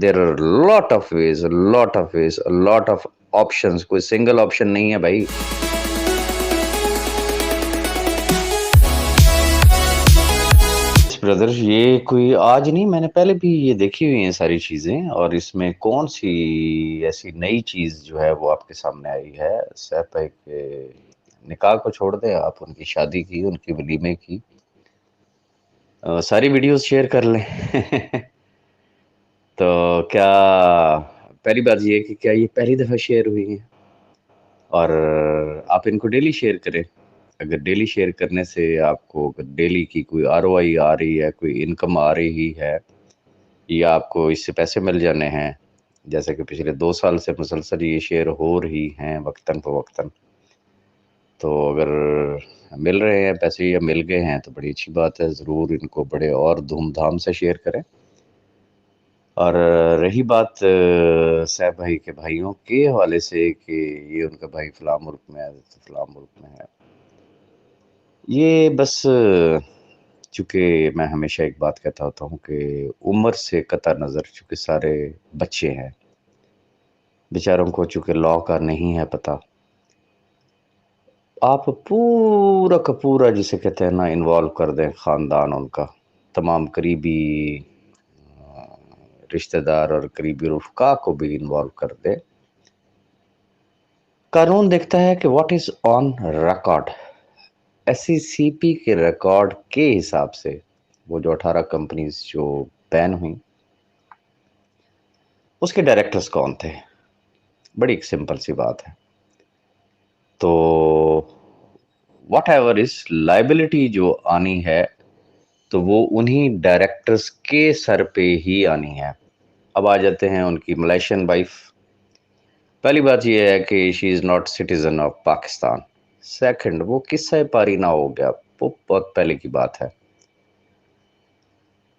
There are lot of ways, lot of options, कोई single option नहीं है भाई। ब्रदर ये कोई आज नहीं, मैंने पहले भी ये देखी हुई हैं सारी चीजें, और इसमें कौन सी ऐसी नई चीज जो है वो आपके सामने आई है। सैफ भाई के निकाह को छोड़ दें आप, उनकी शादी की, उनकी वलीमे की सारी वीडियोस शेयर कर लें। तो क्या पहली बात ये है कि क्या ये पहली दफ़ा शेयर हुई हैं, और आप इनको डेली शेयर करें। अगर डेली शेयर करने से आपको डेली की कोई आरओआई आ रही है, कोई इनकम आ रही है, या आपको इससे पैसे मिल जाने हैं, जैसे कि पिछले 2 साल से मुसलसल ये शेयर हो रही हैं वक्तन फ़वक्तन, तो अगर मिल रहे हैं पैसे या मिल गए हैं तो बड़ी अच्छी बात है। ज़रूर इनको बड़े और धूमधाम से शेयर करें। और रही बात सैफ भाई के भाइयों के हवाले से कि ये उनका भाई फ़लाँ मुल्क में है, तो फ़लाँ मुल्क में है, ये बस चूँकि मैं हमेशा एक बात कहता होता हूँ कि उम्र से कतई नज़र चूँकि सारे बच्चे हैं, बेचारों को चूँकि लॉ का नहीं है पता, आप पूरा का पूरा जिसे कहते हैं ना इन्वॉल्व कर दें ख़ानदान उनका, तमाम करीबी रिश्तेदार और करीबी रुफ़क़ा को भी इन्वॉल्व कर दें। कानून देखता है कि what is on record. SCCP के रिकॉर्ड के हिसाब से वो जो 18 कंपनीज जो बैन हुई, उसके डायरेक्टर्स कौन थे? बड़ी एक सिंपल सी बात है। तो व्हाटएवर इज लायबिलिटी जो आनी है तो वो उन्हीं डायरेक्टर्स के सर पे ही आनी है। अब आ जाते हैं उनकी मलेशियन वाइफ। पहली बात ये है कि she is not citizen of Pakistan. Second, वो किस्सा पारी ना हो गया, वो बहुत पहले की बात है।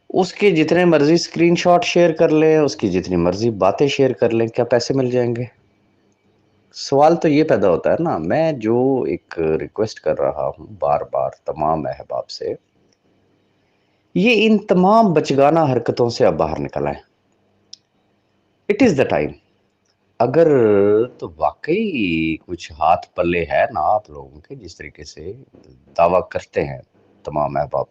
उसके जितने मर्जी स्क्रीनशॉट शेयर कर लें, उसकी जितनी मर्जी बातें शेयर कर लें, क्या पैसे मिल जाएंगे? सवाल तो ये पैदा होता है ना। मैं जो एक रिक्वेस्ट कर रहा हूँ बार बार तमाम अहबाब से, ये इन तमाम बचगाना हरकतों से अब बाहर निकल आए। It is the time. अगर तो वाकई कुछ हाथ पल्ले है ना आप लोगों के, जिस तरीके से दावा करते हैं तमाम अहबाब,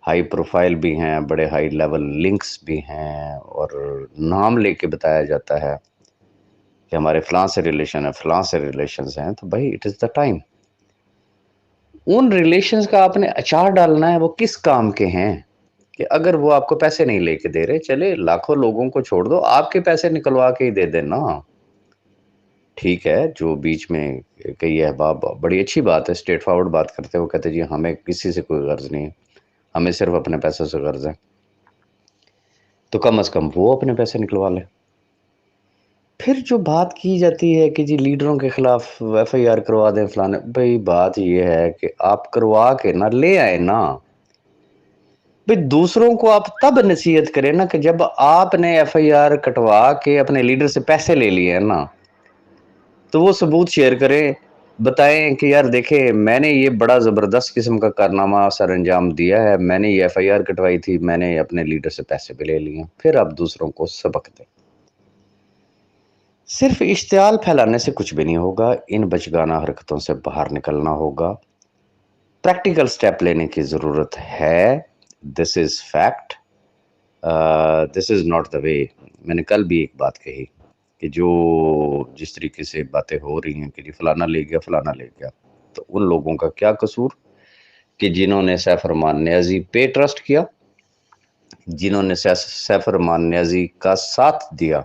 हाई प्रोफाइल भी हैं, बड़े हाई लेवल लिंक्स भी हैं, और नाम लेके बताया जाता है कि हमारे फलां से रिलेशन है, फलां से रिलेशंस हैं, तो भाई इट इज़ द टाइम। उन रिलेशंस का आपने अचार डालना है। वो किस काम के हैं कि अगर वो आपको पैसे नहीं लेके दे रहे, चले लाखों लोगों को छोड़ दो, आपके पैसे निकलवा के ही दे देना। ठीक है, जो बीच में कई अहबाब, बड़ी अच्छी बात है, स्ट्रेट फॉरवर्ड बात करते हैं, वो कहते जी हमें किसी से कोई गर्ज नहीं है, हमें सिर्फ अपने पैसों से गर्ज है, तो कम से कम वो अपने पैसे निकलवा ले। फिर जो बात की जाती है कि जी लीडरों के खिलाफ एफआईआर करवा दें फलाने, भाई बात ये है कि आप करवा के ना ले आए ना, भाई दूसरों को आप तब नसीहत करें ना कि जब आपने एफआईआर कटवा के अपने लीडर से पैसे ले लिए हैं ना, तो वो सबूत शेयर करें, बताएं कि यार देखें मैंने ये बड़ा ज़बरदस्त किस्म का कारनामा सर अंजाम दिया है, मैंने ये एफआईआर कटवाई थी, मैंने अपने लीडर से पैसे भी ले लिए। फिर आप दूसरों को सबक दें। सिर्फ इश्तियाल फैलाने से कुछ भी नहीं होगा। इन बचगाना हरकतों से बाहर निकलना होगा, प्रैक्टिकल स्टेप लेने की ज़रूरत है। This is fact, this is not the way. मैंने कल भी एक बात कही कि जो जिस तरीके से बातें हो रही हैं कि जी फलाना ले गया, फलाना ले गया, तो उन लोगों का क्या कसूर कि जिन्होंने सैफ रहमान नियाज़ी पे ट्रस्ट किया, जिन्होंने सैफ रहमान नियाज़ी का साथ दिया,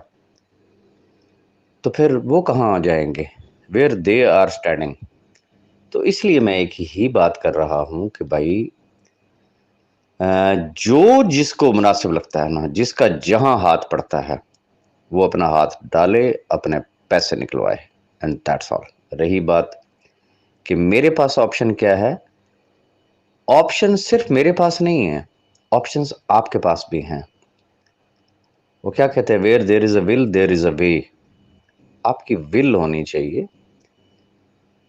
तो फिर वो कहाँ जाएंगे? Where they are standing. तो इसलिए मैं एक ही बात कर रहा हूँ कि भाई जो जिसको मुनासिब लगता है ना, जिसका जहां हाथ पड़ता है, वो अपना हाथ डाले, अपने पैसे निकलवाए, एंड दैट्स ऑल। रही बात कि मेरे पास ऑप्शन क्या है, ऑप्शन सिर्फ मेरे पास नहीं है, ऑप्शंस आपके पास भी हैं। वो क्या कहते हैं, where there is a will there is a way. आपकी विल होनी चाहिए,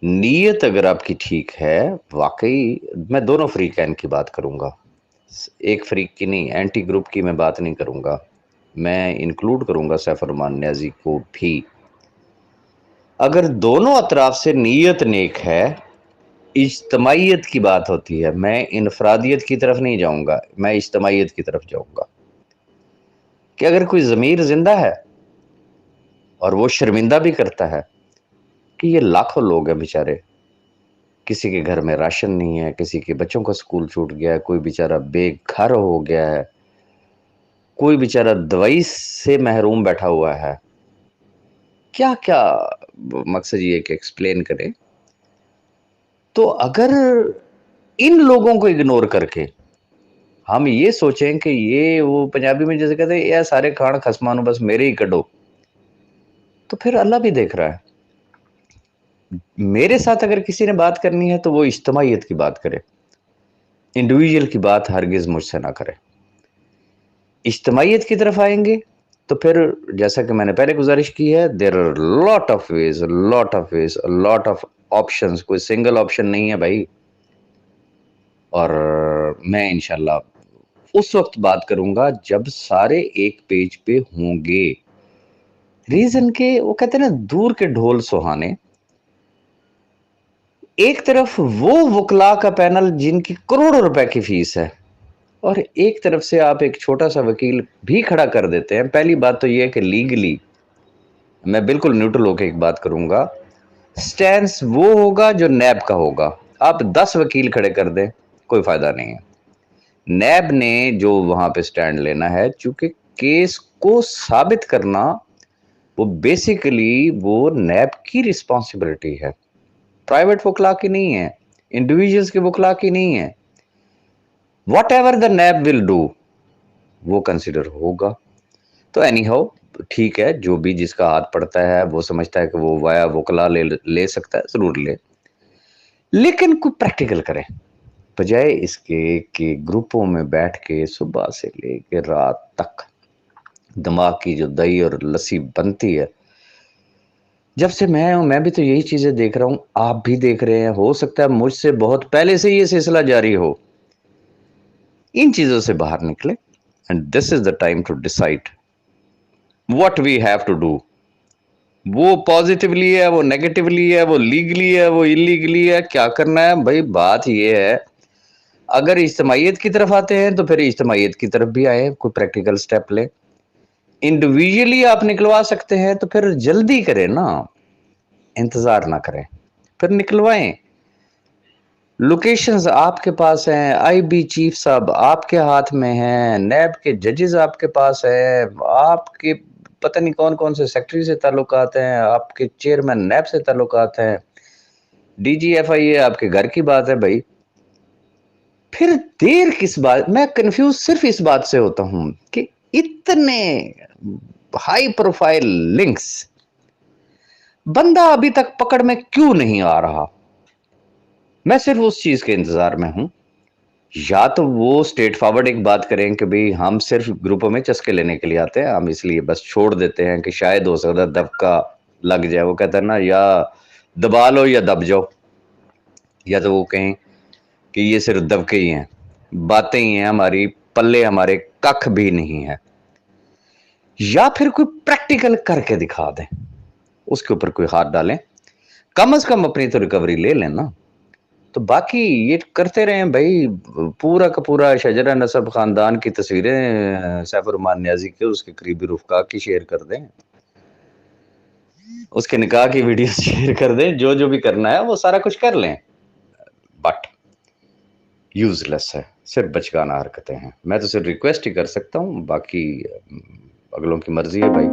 नीयत अगर आपकी ठीक है। वाकई मैं दोनों फ्री कैन की बात करूंगा, एक फ्रीक की नहीं, एंटी ग्रुप की मैं बात नहीं करूंगा। میں انکلوڈ کروں گا سیف الرحمان نیازی کو بھی. اگر دونوں اطراف سے نیت نیک ہے، اجتماعیت کی بات ہوتی ہے. میں انفرادیت کی طرف نہیں جاؤں گا، میں اجتماعیت کی طرف جاؤں گا. کہ اگر کوئی ضمیر زندہ ہے اور وہ شرمندہ بھی کرتا ہے کہ یہ لاکھوں لوگ ہیں بیچارے، کسی کے گھر میں راشن نہیں ہے، کسی کے بچوں کا سکول چھوٹ گیا ہے، کوئی بیچارہ بے گھر ہو گیا ہے، کوئی بیچارہ دوائی سے محروم بیٹھا ہوا ہے. کیا کیا مقصد یہ کہ ایکسپلین کریں. تو اگر ان لوگوں کو اگنور کر کے ہم یہ سوچیں کہ یہ وہ پنجابی میں جیسے کہتے ہیں یہ سارے کھان خسمانو بس میرے ہی کڈو، تو پھر اللہ بھی دیکھ رہا ہے. میرے ساتھ اگر کسی نے بات کرنی ہے تو وہ اجتماعیت کی بات کرے، انڈیویجول کی بات ہرگز مجھ سے نہ کرے. اجتماعیت کی طرف آئیں گے تو پھر جیسا کہ میں نے پہلے گزارش کی ہے، there are lot of ways, lot of options. کوئی سنگل آپشن نہیں ہے بھائی. اور میں انشاءاللہ اس وقت بات کروں گا جب سارے ایک پیج پہ ہوں گے. ریزن کہ وہ کہتے ہیں نا دور کے ڈھول سہانے. ایک طرف وہ وکلا کا پینل جن کی کروڑوں روپے کی فیس ہے، اور ایک طرف سے آپ ایک چھوٹا سا وکیل بھی کھڑا کر دیتے ہیں. پہلی بات تو یہ ہے کہ لیگلی میں بالکل نیوٹرل ہو کے ایک بات کروں گا، سٹینس وہ ہوگا جو نیب کا ہوگا. آپ 10 وکیل کھڑے کر دیں کوئی فائدہ نہیں ہے. نیب نے جو وہاں پہ سٹینڈ لینا ہے، چونکہ کیس کو ثابت کرنا وہ بیسیکلی وہ نیب کی رسپانسبلٹی ہے، پرائیویٹ وکلا کی نہیں ہے، انڈیویجلز کے وکلا کی نہیں ہے. What ever the NAB will do وہ کنسیڈر ہوگا. تو اینی ہاؤ ٹھیک ہے، جو بھی جس کا ہاتھ پڑتا ہے وہ سمجھتا ہے کہ وہ وایا وکلا لے سکتا ہے، ضرور لے، لیکن کوئی پریکٹیکل کرے بجائے اس کے کہ گروپوں میں بیٹھ کے صبح سے لے کے رات تک دماغ کی جو دہی اور لسی بنتی ہے. جب سے میں ہوں میں بھی تو یہی چیزیں دیکھ رہا ہوں، آپ بھی دیکھ رہے ہیں. ہو سکتا ہے مجھ سے بہت پہلے سے یہ سلسلہ جاری ہو. ان چیزوں سے باہر نکلے. And this is the time to decide what we have to do. وہ پازیٹیولی ہے، وہ نیگیٹیولی ہے، وہ لیگلی ہے، وہ انلیگلی ہے، کیا کرنا ہے بھائی. بات یہ ہے اگر اجتماعیت کی طرف آتے ہیں تو پھر اجتماعیت کی طرف بھی آئے، کوئی پریکٹیکل سٹیپ لیں. انڈیویجلی آپ نکلوا سکتے ہیں تو پھر جلدی کریں نا، انتظار نہ کریں، پھر نکلوائیں. لوکیشنز آپ کے پاس ہیں، آئی بی چیف صاحب آپ کے ہاتھ میں ہیں، نیب کے ججز آپ کے پاس ہیں، آپ کے پتہ نہیں کون کون سے سیکٹری سے تعلقات ہیں، آپ کے چیئرمین نیب سے تعلقات ہیں، ڈی جی ایف آئی اے آپ کے گھر کی بات ہے بھائی. پھر دیر کس بات. میں کنفیوز صرف اس بات سے ہوتا ہوں کہ اتنے ہائی پروفائل لنکس بندہ ابھی تک پکڑ میں کیوں نہیں آ رہا. میں صرف اس چیز کے انتظار میں ہوں. یا تو وہ اسٹریٹ فارورڈ ایک بات کریں کہ بھئی ہم صرف گروپوں میں چسکے لینے کے لیے آتے ہیں، ہم اس لیے بس چھوڑ دیتے ہیں کہ شاید ہو سکتا ہے دبکا لگ جائے. وہ کہتا ہے نا یا دبا لو یا دب جاؤ. یا تو وہ کہیں کہ یہ صرف دبکے ہی ہیں، باتیں ہی ہیں، ہماری پلے ہمارے ککھ بھی نہیں ہے. یا پھر کوئی پریکٹیکل کر کے دکھا دیں، اس کے اوپر کوئی ہاتھ ڈالیں، کم از کم اپنی تو ریکوری لے لیں نا. تو باقی یہ کرتے رہے بھائی. پورا کا پورا شجرہ نسب خاندان کی تصویریں سیف الرحمان نیازی کے اس کے قریبی رفقا کی شیئر کر دیں، اس کے نکاح کی ویڈیوز شیئر کر دیں، جو بھی کرنا ہے وہ سارا کچھ کر لیں. بٹ یوز لیس ہے، صرف بچگانہ حرکتیں ہیں. میں تو صرف ریکویسٹ ہی کر سکتا ہوں، باقی اگلوں کی مرضی ہے بھائی.